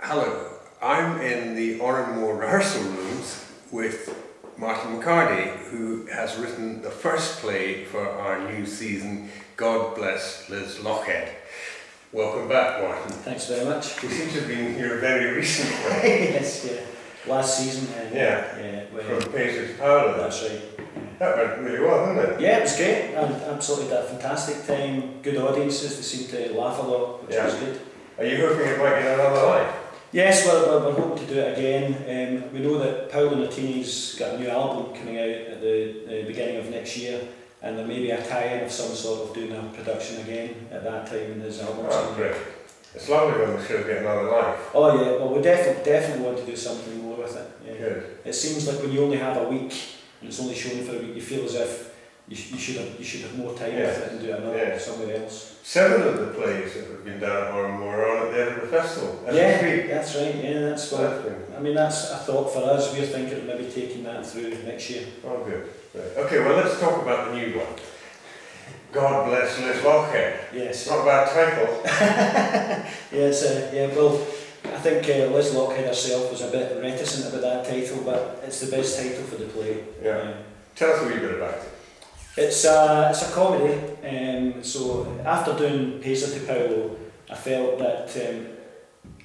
Hello, I'm in the Oranmore rehearsal rooms with Martin McCardie, who has written the first play for our new season, God Bless Liz Lochhead. Welcome back, Martin. Thanks very much. You seem to have been here very recently. Yes, yeah. Last season. From Paisley to Paolo. That's right. That went really well, didn't it? Yeah, it was great. I absolutely had a fantastic time. Good audiences. They seemed to laugh a lot, which was good. Are you hoping it might get another life? Yes, we're hoping to do it again. We know that Paolo Nutini's got a new album coming out at the beginning of next year, and there may be a tie-in of some sort of doing a production again at that time in his album. Oh, great. It's lovely when the show get another life. Oh yeah, well we definitely want to do something more with it. Yeah. Good. It seems like when you only have a week and it's only shown for a week, you feel as if you should have more time with it and do another somewhere else. Several of the plays that have been done at Oranmore are on at the end of the festival. That's right. Yeah, that's what. I mean, that's a thought for us. We're thinking of maybe taking that through next year. Oh, good. Right. Okay, well let's talk about the new one. God Bless Liz Lochhead. Yes. Not a bad title. Well, I think Liz Lochhead herself was a bit reticent about that title, but it's the best title for the play. Yeah. Tell us a wee bit about it. It's a comedy, so after doing Paisley to Paolo, I felt that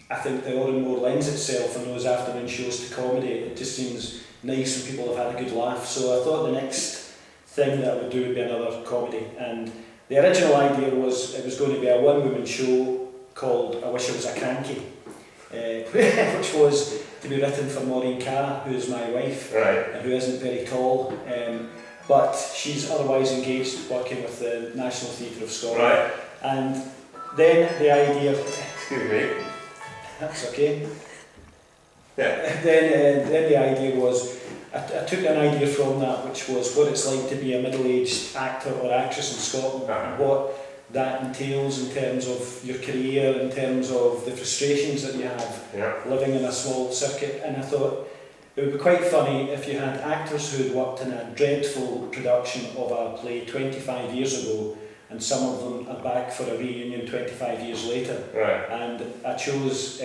I think the Oranmore lends itself in those afternoon shows to comedy. It just seems nice when people have had a good laugh, so I thought the next thing that I would do would be another comedy. And the original idea was it was going to be a one-woman show called I Wish I Was a Cranky, which was to be written for Maureen Carr, who is my wife, and who isn't very tall. But she's otherwise engaged working with the National Theatre of Scotland. Right. And then the idea... Excuse me. That's okay. Yeah. Then the idea was, I took an idea from that, which was what it's like to be a middle-aged actor or actress in Scotland, what that entails in terms of your career, in terms of the frustrations that you have living in a small circuit. And I thought, it would be quite funny if you had actors who had worked in a dreadful production of a play 25 years ago, and some of them are back for a reunion 25 years later. Right. And I chose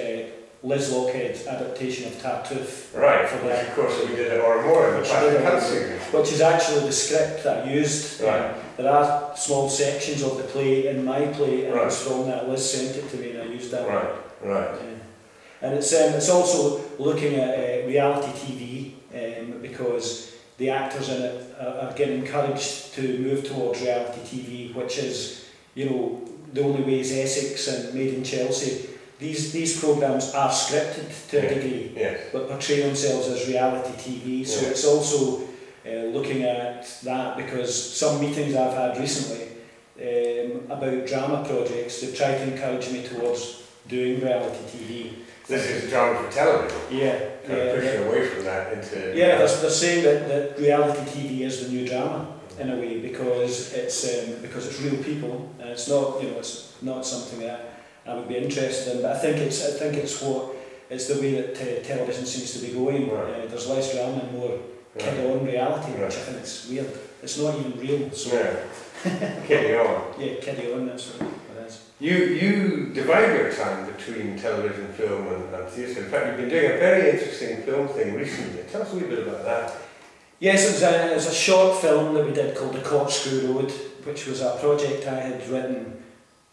Liz Lochhead's adaptation of Tartuffe. Right, for that. Of course we did at Oranmore in the past series. Which is actually the script that I used. Right. There are small sections of the play in my play, and it was from that. Liz sent it to me and I used that. Right. And it's also looking at reality TV, because the actors in it are getting encouraged to move towards reality TV, which is, you know, The Only Way is Essex and Made in Chelsea. These programmes are scripted to a degree, but portray themselves as reality TV. So it's also looking at that, because some meetings I've had recently about drama projects, they've tried to encourage me towards doing reality TV. This is drama for television. Pushing away from that into... they're saying that reality TV is the new drama in a way, because it's real people, and it's not, it's not something that I would be interested in. But I think it's the way that television seems to be going. There's less drama and more kid-on reality, which I think is weird. It's not even real. So kiddie on. Yeah, kiddie on. That's what it is. You divide your time between television, film and theatre. In fact, you've been doing a very interesting film thing recently. Tell us a wee bit about that. Yes, it was a short film that we did called The Corkscrew Road, which was a project I had written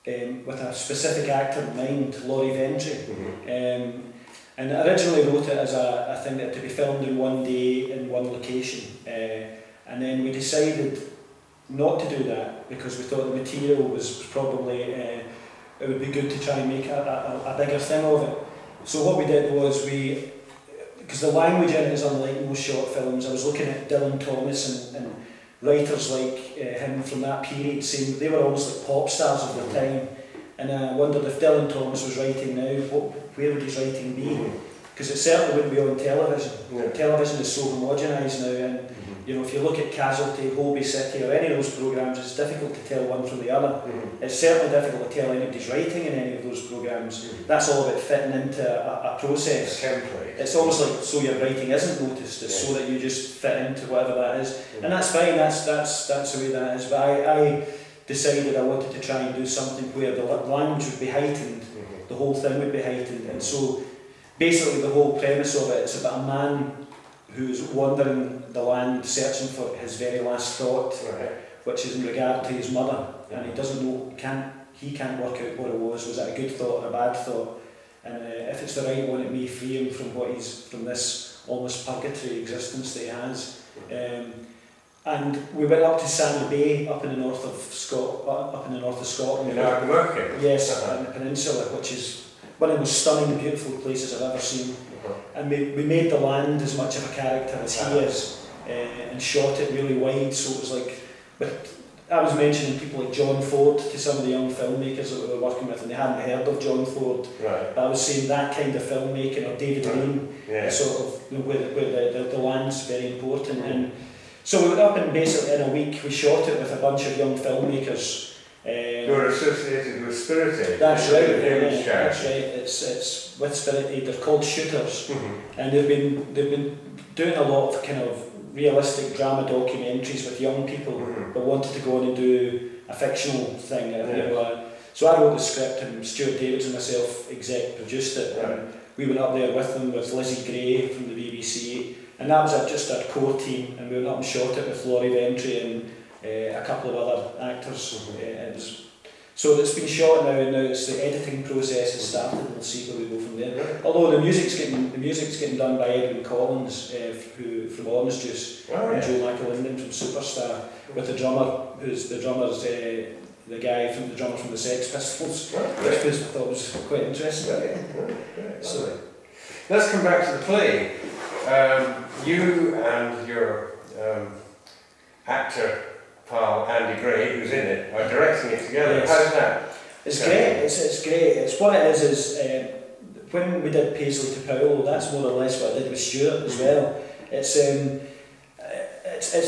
with a specific actor in mind, Laurie Ventry. And I originally wrote it as a thing that to be filmed in one day in one location. And then we decided not to do that because we thought the material was probably, it would be good to try and make a bigger thing of it. So what we did was because the language in it is unlike most short films, I was looking at Dylan Thomas and writers like him from that period, saying they were almost like pop stars of their time. And I wondered if Dylan Thomas was writing now, where would his writing be? Because it certainly wouldn't be on television. Television is so homogenised now, and if you look at Casualty, Holby City, or any of those programmes, it's difficult to tell one from the other. It's certainly difficult to tell anybody's writing in any of those programmes. That's all about fitting into a process. It's almost like so your writing isn't noticed, it's so that you just fit into whatever that is. And that's fine, that's the way that is. But I decided I wanted to try and do something where the language would be heightened, the whole thing would be heightened, and so basically the whole premise of it is about a man who's wandering the land searching for his very last thought, which is in regard to his mother, and he doesn't know, he can't work out what it was it a good thought or a bad thought, and if it's the right one it may free him from from this almost purgatory existence that he has. And we went up to Sandy Bay, up in the north of Scotland. In Ardmurchan? Yes, on the peninsula, which is one of the most stunning, beautiful places I've ever seen. And we made the land as much of a character as he is, and shot it really wide, so it was like, but I was mentioning people like John Ford to some of the young filmmakers that we were working with, and they hadn't heard of John Ford. But I was saying that kind of filmmaking, or David Lean, sort of, where the land's very important. And so we went up and basically in a week we shot it with a bunch of young filmmakers. You're associated with Spirit Aid. That's right. That's right. It's with Spirit Aid. They're called Shooters, and they've been doing a lot of kind of realistic drama documentaries with young people that wanted to go on and do a fictional thing. So I wrote the script, and Stuart Davids and myself exec produced it. And we went up there with them, with Lizzie Gray from the BBC, and that was just our core team. And we went up and shot it with Laurie Ventry and a couple of other actors. So it's been shot now, and now it's the editing process has started, and we'll see where we go from there. Although the music's getting done by Edwin Collins, from Orange Juice, and Joe McAlinden from Superstar, with the drummer, who's the drummer's the drummer from the Sex Pistols, which I thought was quite interesting. So let's come back to the play. You and your actor pal Andy Gray, who's in it, are directing it together. How's that? It's great. It's great. It's what it is when we did Paisley to Paolo, that's more or less what I did with Stuart as well. It's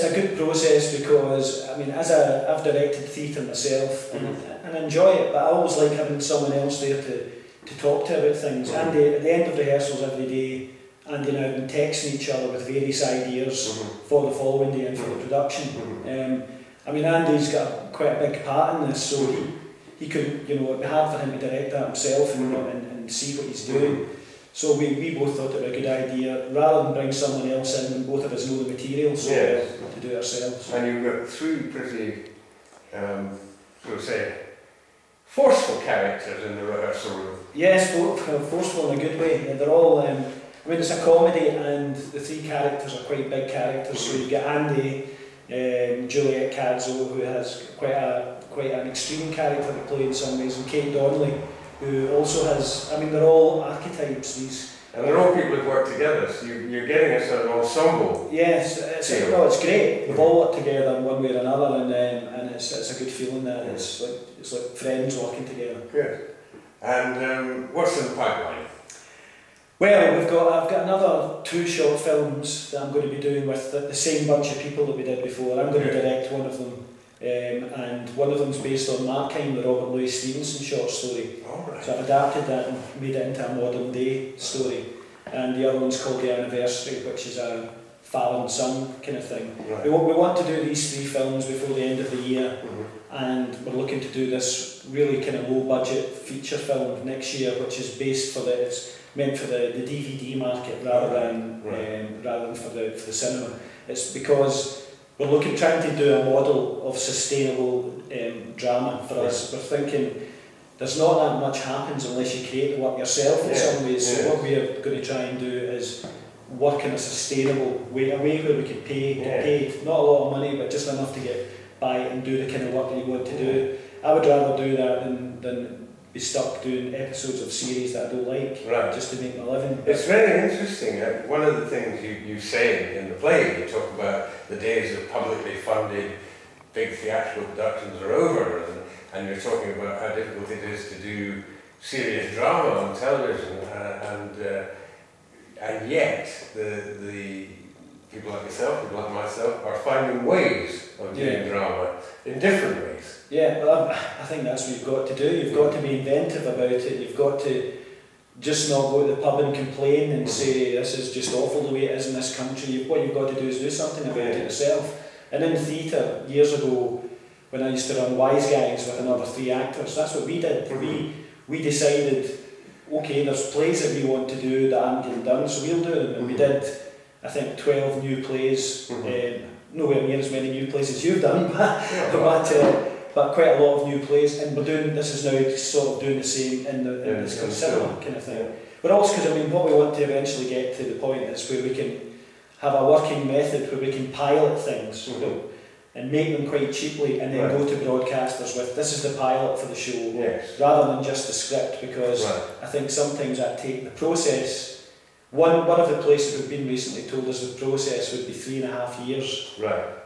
a good process because, I mean, I've directed theatre myself and I enjoy it, but I always like having someone else there to talk to about things. Andy, at the end of rehearsals every day, Andy and I have been texting each other with various ideas for the following day and for the production. I mean, Andy's got quite a big part in this, so he could, it'd be hard for him to direct that himself and see what he's doing. So we both thought it was a good idea, rather than bring someone else in, and both of us know the material, so to do it ourselves. And you've got three pretty, forceful characters in the rehearsal room. Yes, forceful in a good way. They're all, I mean, it's a comedy, and the three characters are quite big characters. So you've got Andy, Juliet Cazzo, who has quite an extreme character to play in some ways, and Kate Donnelly, who also has, I mean, they're all archetypes, these. And they're all people who've worked together, so you're getting a sort of ensemble. Yes, it's great. We've all worked together in one way or another, and it's a good feeling that it's like friends working together. Good. And what's in the pipeline? Well, I've got another 2 short films that I'm going to be doing with the same bunch of people that we did before. I'm going to direct one of them, and one of them's based on Martin, the Robert Louis Stevenson short story. So I've adapted that and made it into a modern day story. And the other one's called The Anniversary, which is a father and son kind of thing. We want to do these 3 films before the end of the year, and we're looking to do this really kind of low budget feature film next year, which is based for it's meant for the DVD market rather than for the cinema. It's because we're trying to do a model of sustainable drama for us. We're thinking there's not that much happens unless you create the work yourself in some ways. So what we're going to try and do is work in a sustainable way, a way where we can get paid, not a lot of money, but just enough to get by and do the kind of work that you want to do. I would rather do that than be stuck doing episodes of series that I don't like, just to make my living. It's very interesting. One of the things you say in the play, you talk about the days of publicly funded big theatrical productions are over, and you're talking about how difficult it is to do serious drama on television, and yet the people like yourself, people like myself, are finding ways of doing drama in different ways. Yeah, well, I think that's what you've got to do. You've got to be inventive about it. You've got to just not go to the pub and complain and say this is just awful the way it is in this country. What you've got to do is do something about it yourself. And in theatre, years ago, when I used to run Wise Guys with another 3 actors, that's what we did. We decided okay, there's plays that we want to do that aren't getting done, so we'll do them. And we did, I think, 12 new plays, nowhere near as many new plays as you've done, but quite a lot of new plays, and we're doing, this is now sort of doing the same in this kind of cinema kind of thing. Yeah. But also because, I mean, what we want to eventually get to the point is where we can have a working method where we can pilot things and make them quite cheaply, and then go to broadcasters with, this is the pilot for the show, rather than just the script, because I think sometimes that take the process. One of the places we've been recently told us the process would be 3.5 years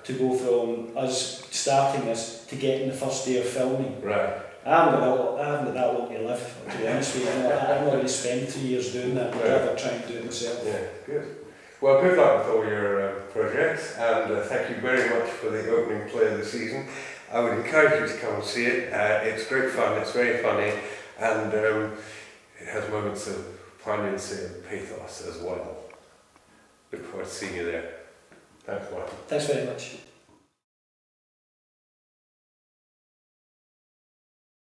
to go from us starting this to getting the first day of filming. I haven't got that long to live, to be honest with you. I'm not going to spend 3 years doing that. I'd rather try and do it myself. Yeah, good. Well, good luck with all your projects, and thank you very much for the opening play of the season. I would encourage you to come and see it. It's great fun, it's very funny, and it has moments of poignancy and pathos as well. Look forward to seeing you there. Thanks, Martin. Thanks very much.